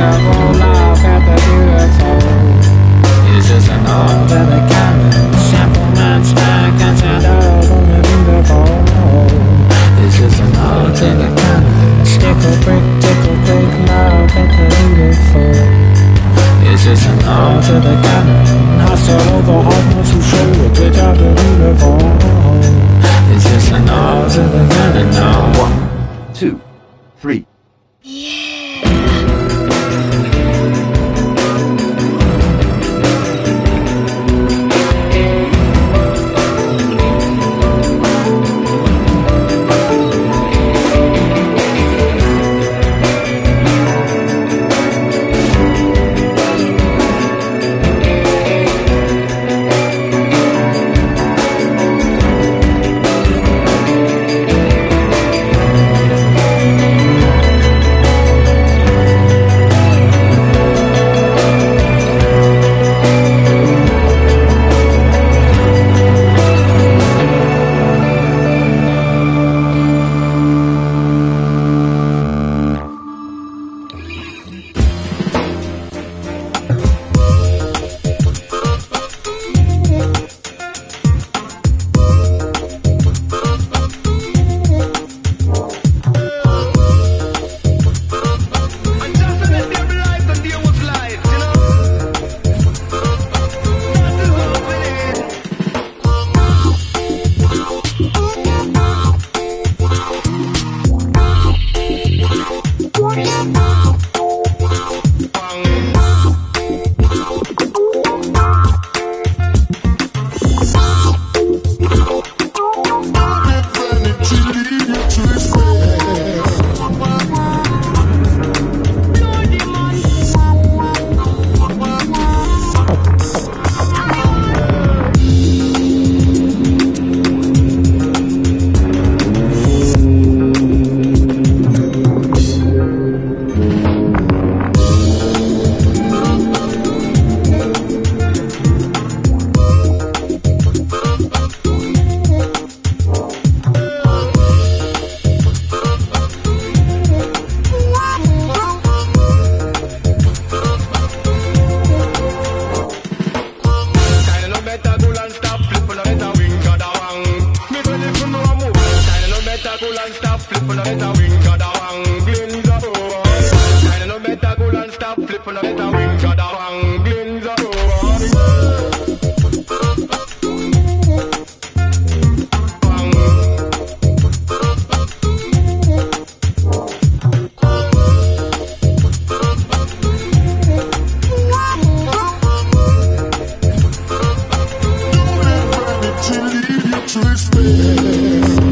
several laugh at the beautiful. It's just an ode to the cannon. Shampoo matchstick and shadow on the beautiful. It's just an ode to the cannon. Tickle brick, love at the beautiful. It's just an ode to the cannon. Hustle over hard to show it without the beautiful. It's just an ode to the cannon now. 1, 2, 3. To explain